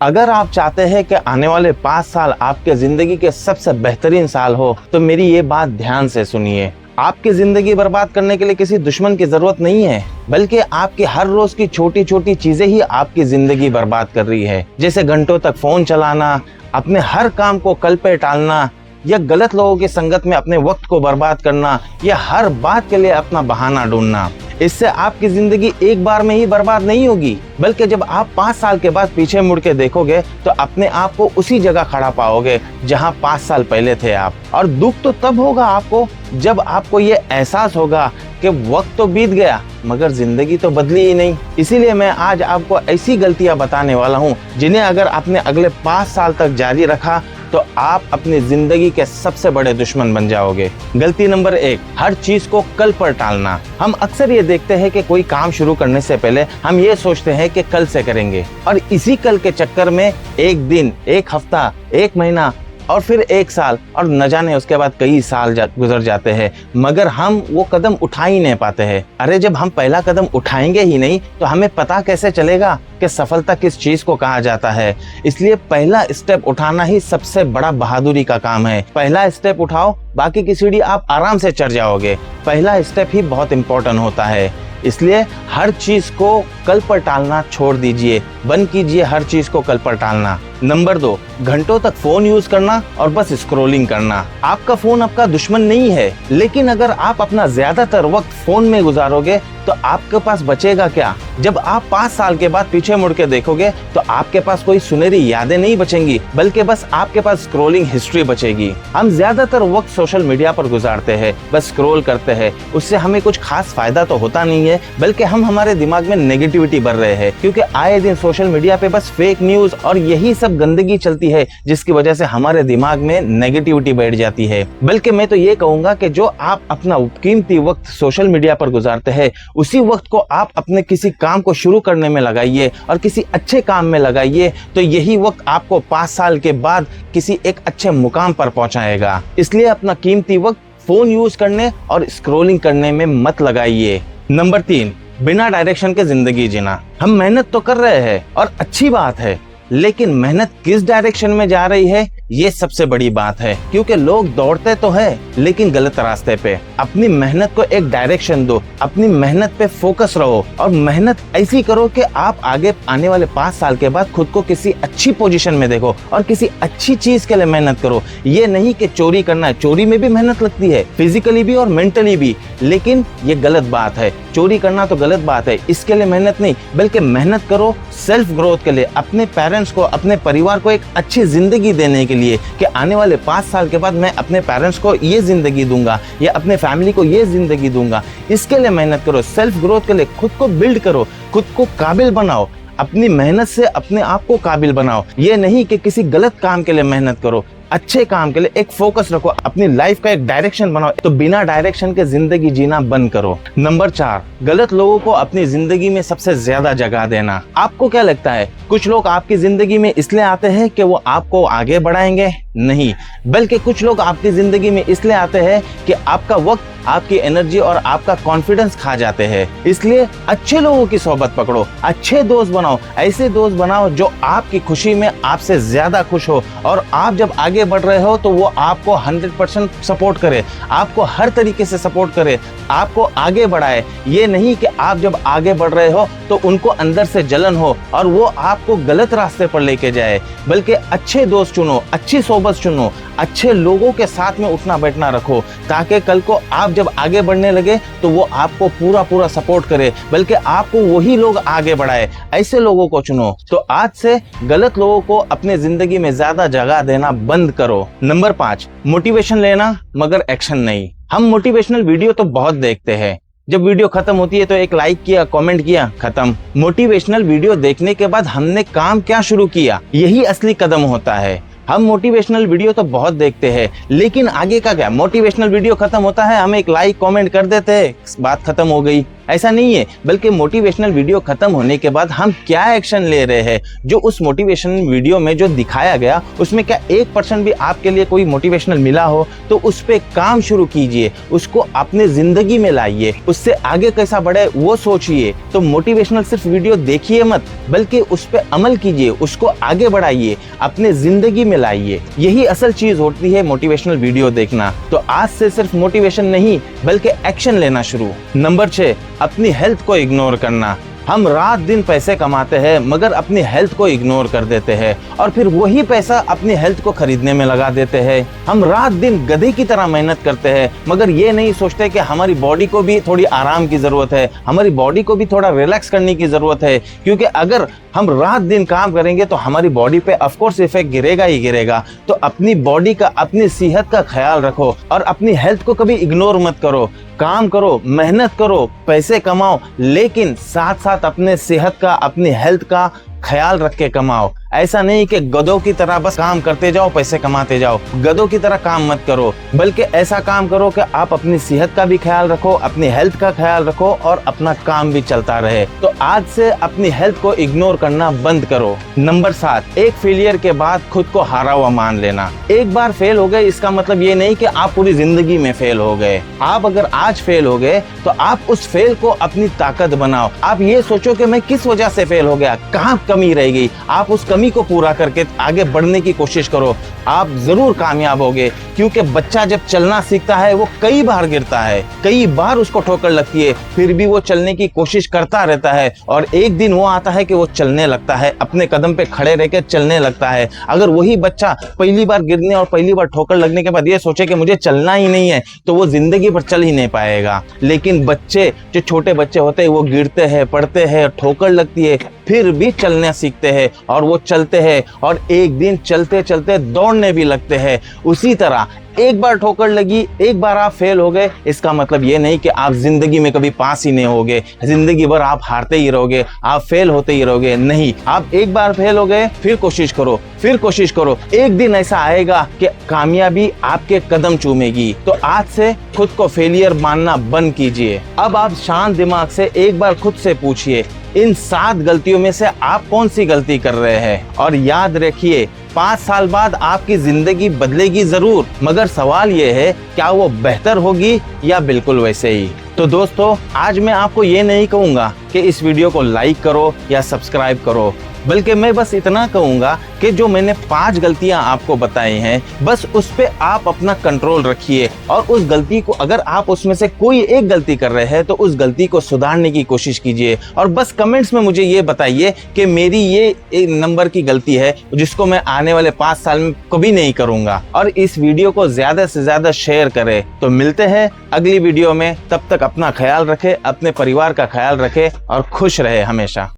अगर आप चाहते हैं कि आने वाले 5 साल आपके जिंदगी के सबसे बेहतरीन साल हो तो मेरी ये बात ध्यान से सुनिए। आपकी जिंदगी बर्बाद करने के लिए किसी दुश्मन की जरूरत नहीं है, बल्कि आपकी हर रोज की छोटी छोटी चीजें ही आपकी जिंदगी बर्बाद कर रही है। जैसे घंटों तक फोन चलाना, अपने हर काम को कल पे टालना, या गलत लोगों की संगत में अपने वक्त को बर्बाद करना, या हर बात के लिए अपना बहाना ढूंढना। इससे आपकी जिंदगी एक बार में ही बर्बाद नहीं होगी, बल्कि जब आप 5 साल के बाद पीछे मुड़ के देखोगे तो अपने आप को उसी जगह खड़ा पाओगे जहां 5 साल पहले थे आप। और दुख तो तब होगा आपको जब आपको ये एहसास होगा कि वक्त तो बीत गया मगर जिंदगी तो बदली ही नहीं। इसीलिए मैं आज आपको ऐसी गलतियां बताने वाला हूं जिन्हें अगर आपने अगले 5 साल तक जारी रखा तो आप अपनी जिंदगी के सबसे बड़े दुश्मन बन जाओगे। गलती नंबर 1, हर चीज को कल पर टालना। हम अक्सर ये देखते हैं कि कोई काम शुरू करने से पहले हम ये सोचते हैं कि कल से करेंगे, और इसी कल के चक्कर में एक दिन, एक हफ्ता, एक महीना और फिर 1 साल और न जाने उसके बाद कई साल गुजर जाते हैं, मगर हम वो कदम उठा ही नहीं पाते हैं। अरे जब हम पहला कदम उठाएंगे ही नहीं तो हमें पता कैसे चलेगा कि सफलता किस चीज को कहा जाता है। इसलिए पहला स्टेप उठाना ही सबसे बड़ा बहादुरी का काम है। पहला स्टेप उठाओ, बाकी की सीढ़ी आप आराम से चढ़ जाओगे। पहला स्टेप ही बहुत इंपॉर्टेंट होता है। इसलिए हर चीज को कल पर टालना छोड़ दीजिए, बंद कीजिए हर चीज को कल पर टालना। नंबर 2, घंटों तक फोन यूज करना और बस स्क्रॉलिंग करना। आपका फोन आपका दुश्मन नहीं है, लेकिन अगर आप अपना ज्यादातर वक्त फोन में गुजारोगे तो आपके पास बचेगा क्या? जब आप 5 साल के बाद पीछे मुड़ के देखोगे तो आपके पास कोई सुनहरी यादें नहीं बचेंगी, बल्कि बस आपके पास स्क्रॉलिंग हिस्ट्री बचेगी। हम ज्यादातर वक्त सोशल मीडिया पर गुजारते हैं, बस स्क्रॉल करते हैं। उससे हमें कुछ खास फायदा तो होता नहीं है, बल्कि हम हमारे दिमाग में नेगेटिविटी भर रहे हैं, क्योंकि आए दिन सोशल मीडिया पे बस फेक न्यूज और यही सब गंदगी चलती है, जिसकी वजह से हमारे दिमाग में नेगेटिविटी बैठ जाती है। बल्कि मैं तो ये कहूंगा कि जो आप अपना कीमती वक्त सोशल मीडिया पर गुजारते हैं, उसी वक्त को आप अपने किसी काम को शुरू करने में लगाइए और किसी अच्छे काम में लगाइए, तो यही वक्त आपको 5 साल के बाद किसी एक अच्छे मुकाम पर पहुंचाएगा। इसलिए अपना कीमती वक्त फोन यूज करने और स्क्रॉलिंग करने में मत लगाइए। नंबर 3, बिना डायरेक्शन के जिंदगी जीना। हम मेहनत तो कर रहे हैं और अच्छी बात है, लेकिन मेहनत किस डायरेक्शन में जा रही है ये सबसे बड़ी बात है। क्योंकि लोग दौड़ते तो है लेकिन गलत रास्ते पे। अपनी मेहनत को एक डायरेक्शन दो, अपनी मेहनत पे फोकस रहो और मेहनत ऐसी करो कि आप आगे आने वाले 5 साल के बाद खुद को किसी अच्छी पोजीशन में देखो और किसी अच्छी चीज के लिए मेहनत करो। ये नहीं कि चोरी करना है, चोरी में भी मेहनत लगती है, फिजिकली भी और मेंटली भी, लेकिन ये गलत बात है। चोरी करना तो गलत बात है, इसके लिए मेहनत नहीं, बल्कि मेहनत करो सेल्फ ग्रोथ के लिए, अपने पेरेंट्स को, अपने परिवार को एक अच्छी जिंदगी देने के लिए, कि आने वाले 5 साल के बाद मैं अपने पेरेंट्स को ये जिंदगी दूंगा या अपने फैमिली को ये जिंदगी दूंगा। इसके लिए मेहनत करो, सेल्फ ग्रोथ के लिए खुद को बिल्ड करो, खुद को काबिल बनाओ, अपनी मेहनत से अपने आप को काबिल बनाओ। ये नहीं कि किसी गलत काम के लिए मेहनत करो, अच्छे काम के लिए एक फोकस रखो, अपनी लाइफ का एक डायरेक्शन बनाओ। तो बिना डायरेक्शन के जिंदगी जीना बंद करो। नंबर 4, गलत लोगों को अपनी जिंदगी में सबसे ज्यादा जगह देना। आपको क्या लगता है कुछ लोग आपकी जिंदगी में इसलिए आते हैं कि वो आपको आगे बढ़ाएंगे? नहीं, बल्कि कुछ लोग आपकी जिंदगी में इसलिए आते हैं कि आपका वक्त, आपकी एनर्जी और आपका कॉन्फिडेंस खा जाते हैं। इसलिए अच्छे लोगों की सोबत पकड़ो, अच्छे दोस्त बनाओ, ऐसे दोस्त बनाओ जो आपकी खुशी में आपसे ज्यादा खुश हो, और आप जब आगे बढ़ रहे हो तो वो आपको 100% सपोर्ट करे, आपको हर तरीके से सपोर्ट करे, आपको आगे बढ़ाए। ये नहीं कि आप जब आगे बढ़ रहे हो तो उनको अंदर से जलन हो और वो आपको गलत रास्ते पर लेके जाए, बल्कि अच्छे दोस्त चुनो, अच्छी सोबत चुनो, अच्छे लोगों के साथ में उठना बैठना रखो, ताकि कल को आप जब आगे बढ़ने लगे तो वो आपको पूरा सपोर्ट करे, बल्कि आपको वही लोग आगे बढ़ाए। ऐसे लोगों को चुनो। तो आज से गलत लोगों को अपने जिंदगी में ज्यादा जगह देना बंद करो। नंबर 5, मोटिवेशन लेना मगर एक्शन नहीं। हम मोटिवेशनल वीडियो तो बहुत देखते हैं, जब वीडियो खत्म होती है तो एक लाइक किया, कमेंट किया, खत्म। मोटिवेशनल वीडियो देखने के बाद हमने काम क्या शुरू किया, यही असली कदम होता है। हम मोटिवेशनल वीडियो तो बहुत देखते हैं, लेकिन आगे का क्या? मोटिवेशनल वीडियो खत्म होता है, हम एक लाइक कमेंट कर देते हैं, बात खत्म हो गई। ऐसा नहीं है, बल्कि मोटिवेशनल वीडियो खत्म होने के बाद हम क्या एक्शन ले रहे हैं। जो उस मोटिवेशनल वीडियो में जो दिखाया गया उसमें क्या 1% भी आपके लिए कोई मोटिवेशनल मिला हो तो उस पे काम शुरू कीजिए, उसको अपने जिंदगी में लाइए, उससे आगे कैसा बढ़े वो सोचिए। तो मोटिवेशनल सिर्फ वीडियो देखिए मत, बल्कि उस पे अमल कीजिए, उसको आगे बढ़ाइए, अपने जिंदगी में लाइए। यही असल चीज होती है मोटिवेशनल वीडियो देखना। तो आज से सिर्फ मोटिवेशन नहीं बल्कि एक्शन लेना शुरू। नंबर 6, अपनी हेल्थ को इग्नोर करना। हम रात दिन पैसे कमाते हैं मगर अपनी हेल्थ को इग्नोर कर देते हैं और फिर वही पैसा अपनी हेल्थ को खरीदने में लगा देते हैं। हम रात दिन गधे की तरह मेहनत करते हैं मगर ये नहीं सोचते कि हमारी बॉडी को भी थोड़ी आराम की जरूरत है, हमारी बॉडी को भी थोड़ा रिलैक्स करने की जरूरत है। क्योंकि अगर हम रात दिन काम करेंगे तो हमारी बॉडी पे ऑफकोर्स इफेक्ट गिरेगा ही गिरेगा। तो अपनी बॉडी का, अपनी सेहत का ख्याल रखो और अपनी हेल्थ को कभी इग्नोर मत करो। काम करो, मेहनत करो, पैसे कमाओ, लेकिन साथ साथ अपने सेहत का, अपनी हेल्थ का ख्याल रख के कमाओ। ऐसा नहीं कि गधों की तरह बस काम करते जाओ, पैसे कमाते जाओ। गधों की तरह काम मत करो, बल्कि ऐसा काम करो कि आप अपनी सेहत का भी ख्याल रखो, अपनी हेल्थ का ख्याल रखो और अपना काम भी चलता रहे। तो आज से अपनी हेल्थ को इग्नोर करना बंद करो। नंबर 7, एक फेलियर के बाद खुद को हारा हुआ मान लेना। एक बार फेल हो गए इसका मतलब ये नहीं कि आप पूरी जिंदगी में फेल हो गए। आप अगर आज फेल हो गए तो आप उस फेल को अपनी ताकत बनाओ। आप ये सोचो कि मैं किस वजह से फेल हो गया, कहाँ कमी रह गई। आप उस कमी को पूरा करके आगे बढ़ने की कोशिश करो, आप जरूर कामयाब होगे। क्योंकि बच्चा जब चलना सीखता है वो कई बार गिरता है, कई बार उसको ठोकर लगती है, फिर भी वो चलने की कोशिश करता रहता है और एक दिन वो आता है कि वो चलने लगता है, अपने कदम पे खड़े रह के चलने लगता है। अगर वही बच्चा पहली बार गिरने और पहली बार ठोकर लगने के बाद ये सोचे कि मुझे चलना ही नहीं है तो वो जिंदगी भर चल ही नहीं पाएगा। लेकिन बच्चे, जो छोटे बच्चे होते हैं, वो गिरते हैं, पड़ते हैं, ठोकर लगती है, फिर भी चलना सीखते हैं और वो चलते हैं और एक दिन चलते चलते दौड़ने भी लगते हैं। उसी तरह एक बार ठोकर लगी, एक बार आप फेल हो गए, इसका मतलब ये नहीं कि आप जिंदगी में कभी पास ही नहीं होगे, जिंदगी भर आप हारते ही रहोगे, आप फेल होते ही रहोगे। नहीं, आप एक बार फेल हो गए, फिर कोशिश करो, फिर कोशिश करो। एक दिन ऐसा आएगा कि कामयाबी आपके कदम चूमेगी। तो आज से खुद को फेलियर मानना बंद कीजिए। अब आप शांत दिमाग से एक बार खुद से पूछिए, इन 7 गलतियों में से आप कौन सी गलती कर रहे हैं। और याद रखिए, 5 साल बाद आपकी जिंदगी बदलेगी जरूर, मगर सवाल ये है क्या वो बेहतर होगी या बिल्कुल वैसे ही। तो दोस्तों, आज मैं आपको ये नहीं कहूँगा कि इस वीडियो को लाइक करो या सब्सक्राइब करो, बल्कि मैं बस इतना कहूँगा कि जो मैंने 5 गलतियाँ आपको बताई हैं, बस उस पे आप अपना कंट्रोल रखिए और उस गलती को, अगर आप उसमें से कोई एक गलती कर रहे हैं तो उस गलती को सुधारने की कोशिश कीजिए। और बस कमेंट्स में मुझे ये बताइए कि मेरी ये एक नंबर की गलती है जिसको मैं आने वाले 5 साल में कभी नहीं करूँगा। और इस वीडियो को ज़्यादा से ज़्यादा शेयर करें। तो मिलते हैं अगली वीडियो में, तब तक अपना ख्याल रखें, अपने परिवार का ख्याल रखें और खुश रहे हमेशा।